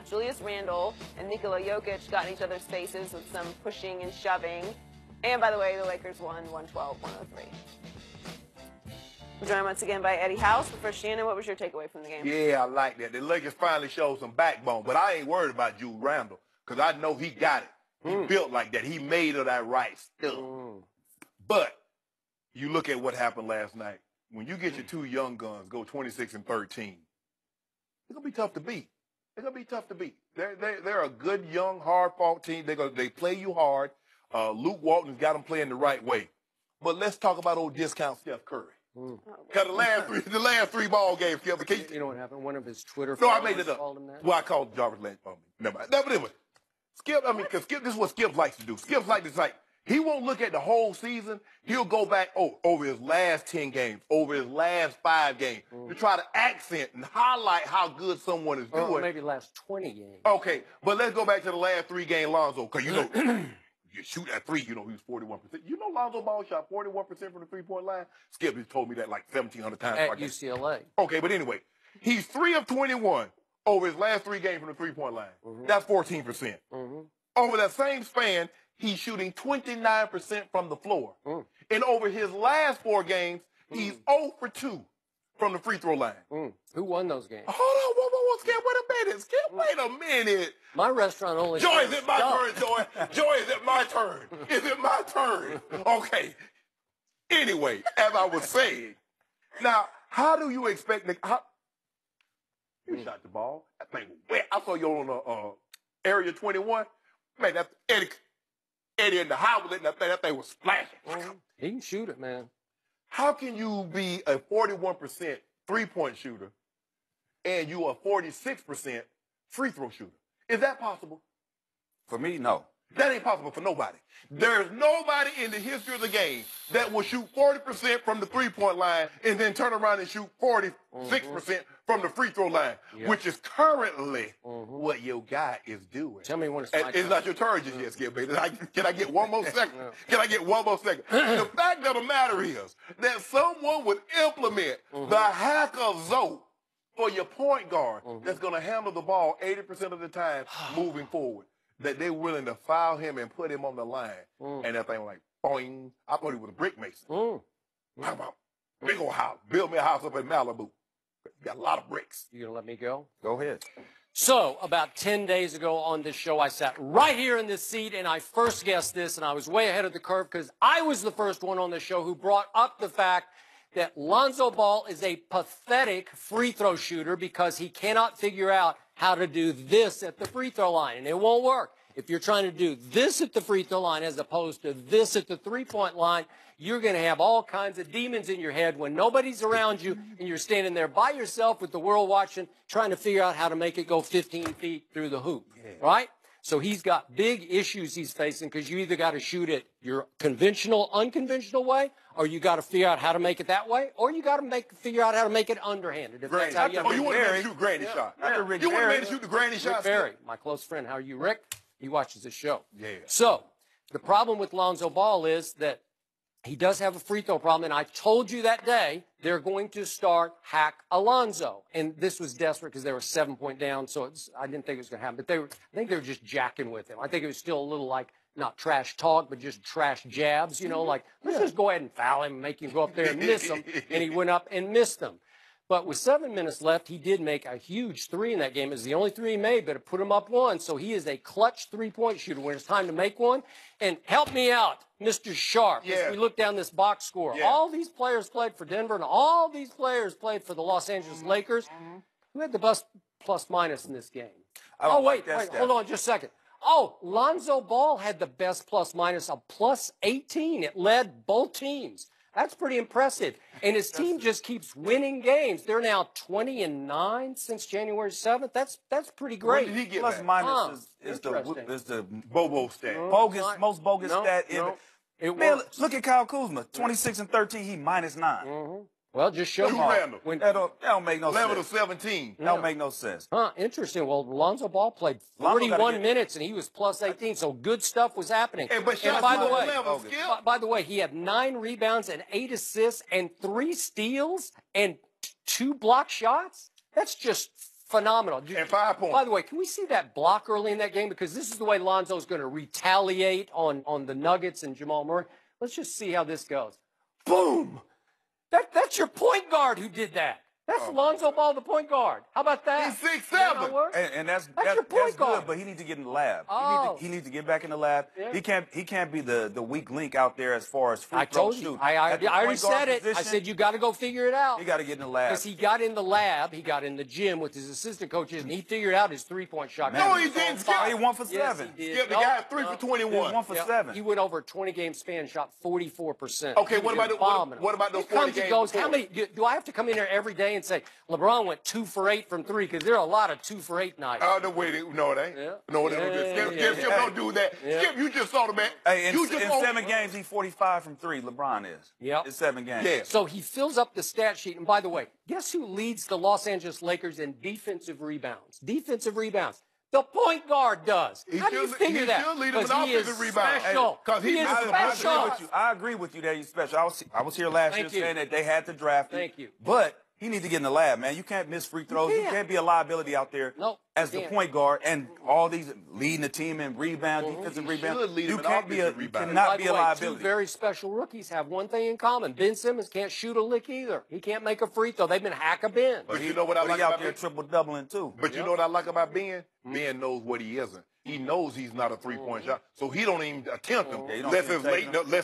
Julius Randle and Nikola Jokic got in each other's faces with some pushing and shoving. And by the way, the Lakers won 112-103. We're joined once again by Eddie House. But first, Shannon, what was your takeaway from the game? Yeah, I like that. The Lakers finally showed some backbone, but I ain't worried about Julius Randle because I know he got it. He built like that. He made of that right stuff. But you look at what happened last night. When you get your two young guns go 26 and 13, it's gonna be tough to beat. It's gonna be tough to beat. They're a good, young, hard-fought team. They play you hard. Luke Walton's got them playing the right way. But let's talk about old discount Steph Curry. Because the last three ball games, Skip. You know what happened? One of his Twitter No, I made it up. called him that. Well, I called Jarvis Lance. Never mind. No, but anyway, Skip. I mean, because Skip, this is what Skip likes to do. Skip likes to like he won't look at the whole season. He'll go back over his last 10 games, over his last 5 games, to try to accent and highlight how good someone is doing. Or maybe last 20 games. Okay, but let's go back to the last 3-game Lonzo, because you know. You shoot at 3, you know, he was 41%. You know Lonzo Ball shot 41% from the three-point line? Skip has told me that like 1,700 times. At UCLA. Okay, but anyway, he's 3 of 21 over his last 3 games from the three-point line. That's 14%. Over that same span, he's shooting 29% from the floor. And over his last 4 games, he's 0 for 2 from the free throw line. Who won those games? Hold on, whoa, Skip, wait a minute. Skip, wait a minute. My restaurant only... Joy, is it my turn, Joy? Joy, is it my turn? Is it my turn? Okay. Anyway, as I was saying, now, how do you expect... You shot the ball. That thing was wet. I saw you on Area 21. Man, that Eddie in the house letting that thing was splashing. He can shoot it, man. How can you be a 41% three-point shooter and you a 46% free throw shooter? Is that possible? For me, no. That ain't possible for nobody. There's nobody in the history of the game that will shoot 40% from the three-point line and then turn around and shoot 46% from the free throw line, which is currently what your guy is doing. Tell me when it's my It's not your turn just yet, Skip, baby. Can I get one more second? Can I get one more second? The fact of the matter is that someone would implement the hacker zone for your point guard that's going to handle the ball 80% of the time moving forward. That they're willing to foul him and put him on the line. And that thing was like, boing. I thought he was a brick mason. How about big old house? Build me a house up in Malibu. Got a lot of bricks. You gonna let me go? Go ahead. So, about 10 days ago on this show, I sat right here in this seat, and I first guessed this, and I was way ahead of the curve because I was the first one on the show who brought up the fact that Lonzo Ball is a pathetic free throw shooter because he cannot figure out how to do this at the free throw line, and it won't work. If you're trying to do this at the free throw line as opposed to this at the three-point line, you're going to have all kinds of demons in your head when nobody's around you and you're standing there by yourself with the world watching, trying to figure out how to make it go 15 feet through the hoop, right? So he's got big issues he's facing because you either got to shoot it your conventional, unconventional way, or you got to figure out how to make it that way, or you got to figure out how to make it underhanded. If that's how you you want to shoot granny shot. You want to shoot the granny shot? Rick Barry, my close friend. How are you, Rick? He watches this show. So the problem with Lonzo Ball is that he does have a free throw problem, and I told you that day they're going to start Hack Alonzo. And this was desperate because they were 7-point down, so I didn't think it was going to happen. But I think they were just jacking with him. I think it was still a little like, not trash talk, but just trash jabs, you know, like, let's just go ahead and foul him and make him go up there and miss him. And he went up and missed them. But with 7 minutes left, he did make a huge 3 in that game. It was the only 3 he made, but it put him up 1. So he is a clutch three-point shooter when it's time to make one. And help me out, Mr. Sharp, as we look down this box score. All these players played for Denver, and all these players played for the Los Angeles Lakers. Who had the best plus-minus in this game? Wait, hold on just a second. Oh, Lonzo Ball had the best plus-minus of +18. It led both teams. That's pretty impressive. And his team just keeps winning games. They're now 20-9 since January 7th. That's pretty great. What did he get Plus minus is the Bobo stat. Most bogus stat ever. Man, look at Kyle Kuzma. 26 and 13, he -9. Well, just show you. That don't make no sense. Level of 17. That don't make no sense. Interesting. Well, Lonzo Ball played 41 minutes, and he was +18, so good stuff was happening. Hey, but and by the way, way, he had 9 rebounds and 8 assists and 3 steals and 2 block shots. That's just phenomenal. And 5 points. By the way, can we see that block early in that game? Because this is the way Lonzo's going to retaliate on the Nuggets and Jamal Murray. Let's just see how this goes. Boom! That's your point guard who did that. That's Lonzo Ball, the point guard. How about that? He's 6'7". And that's your point guard. good, but he needs to get in the lab. Oh. He needs to get back in the lab. Yeah. He can't be the weak link out there as far as free I throw told shooting. you. I already said it. Position, I said you got to go figure it out. He got to get in the lab. Because he got in the lab, he got in the gym with his assistant coaches, and he figured out his three-point shot. No, he didn't. Skip. He 1 for Yes, 7. he did. Skip, the guy 3 for 21. He was 1 for 7. He went over a 20-game span, shot 44%. Okay, what about those 40 games goes, before? how many? Do I have to come in here every day and say LeBron went 2 for 8 from 3? Because there are a lot of 2 for 8 nights. Oh, no, wait, no, it ain't. Yeah. No, it ain't. Skip, don't do that. Yeah. Skip, you just saw the man. Hey, in you just 7 games, he's 45 from 3. LeBron is. Yep. It's 7 games. Yeah. So he fills up the stat sheet. And by the way, guess who leads the Los Angeles Lakers in defensive rebounds? Defensive rebounds. The point guard does. How do you figure that? He should lead him in 'Cause he is offensive rebounds. special. Because He is special. I agree with you that he's special. I was here last year saying that they had to draft him. Thank you. But he needs to get in the lab, man. You can't miss free throws. You can't be a liability out there as the point guard and all these leading the team in rebound, defensive rebound. You can't be you cannot be a liability. 2 very special rookies have one thing in common. Ben Simmons can't shoot a lick either. He can't make a free throw. They've been hack-a-Ben. But you know what I like out about there Ben? triple-doubling too. But you know what I like about Ben? Ben knows what he isn't. He knows he's not a three-point shot, so he don't even attempt them.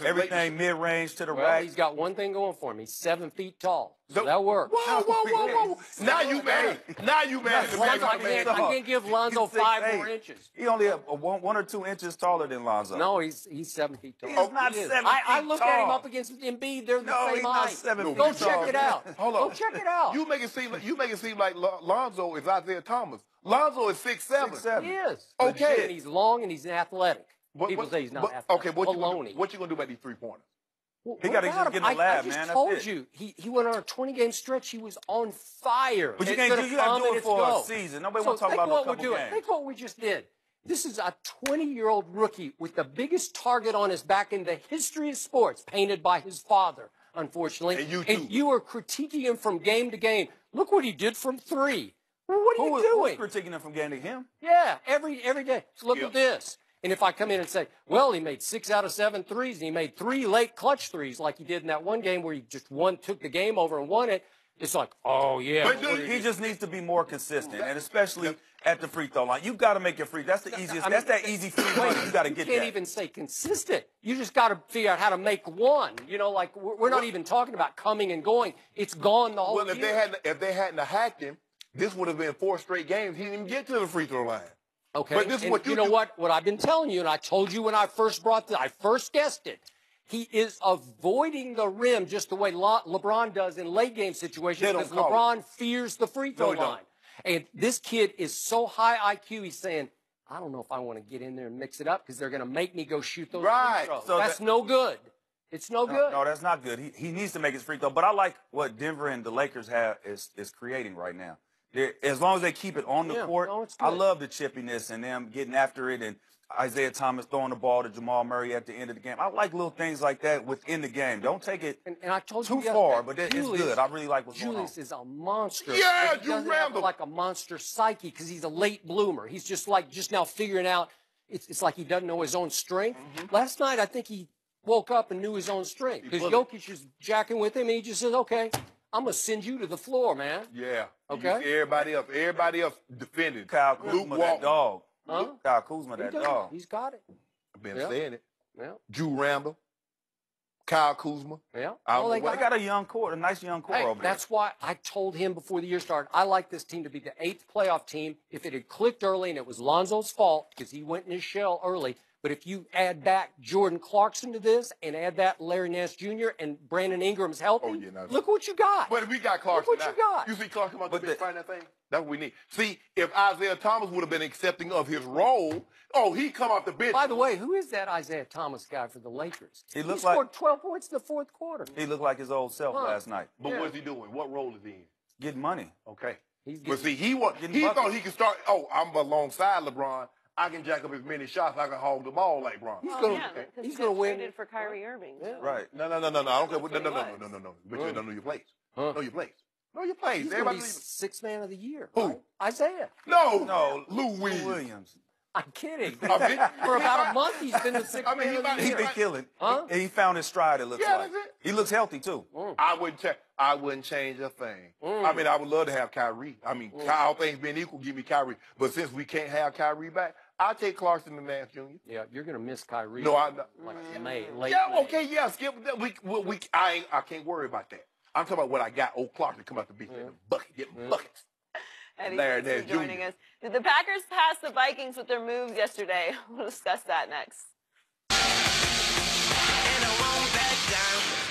Everything mid-range to the Well, right. he's got one thing going for him. He's 7 feet tall. So that works. Whoa. Now you mad. I can't give Lonzo 5 more inches. He only 1 or 2 inches taller than Lonzo. No, he's 7 feet tall. He's not 7 feet I look tall. at him up against Embiid. They're the same he's not height. 7 feet Go tall. check it out. Hold on. Go check it out. You make it seem like Lonzo is Isaiah Thomas. Lonzo is 6'7". 6'7". He is. Okay. And he's long and he's athletic. People say he's not athletic. Okay, what you gonna do about these 3-pointers? Well, he got to just get in the lab, man. I just told you. He went on a 20-game stretch. He was on fire. But you can't do it for a season. Nobody wants to talk about no couple games. Think what we just did. This is a 20-year-old rookie with the biggest target on his back in the history of sports, painted by his father, unfortunately. And you too. And you are critiquing him from game to game. Look what he did from 3. Well, what are you doing? Who's critiquing him from game to him? Yeah, every day. So look at this. And if I come in and say, well, he made 6 out of 7 threes, and he made 3 late clutch threes like he did in that one game where he just took the game over and won it, it's like, oh, yeah. But he just needs to be more consistent, and especially at the free throw line. You got to make your free. That's the easiest. That's that easy free money. You got to get that. You can't even say consistent. You just got to figure out how to make one. You know, like we're not even talking about coming and going. It's gone the whole year. If they hadn't hacked him, this would have been 4 straight games. He didn't even get to the free throw line. Okay. But this is what you know what I've been telling you, and I told you when I first guessed it. He is avoiding the rim just the way LeBron does in late game situations because LeBron fears the free throw line. And this kid is so high IQ, he's saying, I don't know if I want to get in there and mix it up because they're going to make me go shoot those free throws. So that's no good. It's no good. No, that's not good. He needs to make his free throw. But I like what Denver and the Lakers is creating right now. As long as they keep it on the court, I love the chippiness and them getting after it and Isaiah Thomas throwing the ball to Jamal Murray at the end of the game. I like little things like that within the game. Don't take it and I told too far, but it's good. I really like what's going on. Julius is a monster. Yeah, he doesn't have like a monster psyche because he's a late bloomer. He's just now figuring out. It's like he doesn't know his own strength. Last night, I think he woke up and knew his own strength because Jokic is jacking with him, and he just says, "Okay, I'm gonna send you to the floor, man." Yeah. Okay. Everybody else defended. Kyle Kuzma, that dog. Huh? Kyle Kuzma, that dog. He's got it. I've been saying it. Yeah. Drew Randle, Kyle Kuzma. Yeah. They got a young core, a nice young core over there. That's why I told him before the year started, I like this team to be the 8th playoff team. If it had clicked early and it was Lonzo's fault because he went in his shell early, but if you add back Jordan Clarkson to this and add that Larry Nance Jr. and Brandon Ingram's healthy, look what you got. But we got Clarkson. Look what you got. You see Clarkson about to find that thing? That's what we need. See, if Isaiah Thomas would have been accepting of his role, he come off the bench. By the way, who is that Isaiah Thomas guy for the Lakers? He scored 12 points in the 4th quarter. He looked like his old self last night. But what's he doing? What role is he in? Getting money. Okay. But see, he thought he could start, I'm alongside LeBron. I can jack up as many shots. I can hog the ball like Bron. He's going to win for Kyrie Irving. Yeah. Right. No. I don't care. No. But you don't know your place. Know your place. No, you played. He's going to be sixth man of the year. Who? Right? Isaiah. No, Lou Williams. I'm kidding. For about a month, he's been the sixth man of the He's year. been killing. Huh? He found his stride, it looks like. That's it. He looks healthy, too. I wouldn't change a thing. I mean, I would love to have Kyrie. I mean, all things being equal, give me Kyrie. But since we can't have Kyrie back, I'll take Clarkson and Nance Jr. Yeah, you're going to miss Kyrie. No, I'm not. Like late Yeah, May. okay, yeah, skip that. I can't worry about that. I'm talking about what I got. Old Clark to come out the beach and bucket, get buckets. Eddie, Larry thanks for Nance joining Jr. us. Did the Packers pass the Vikings with their moves yesterday? We'll discuss that next. And I won't back down.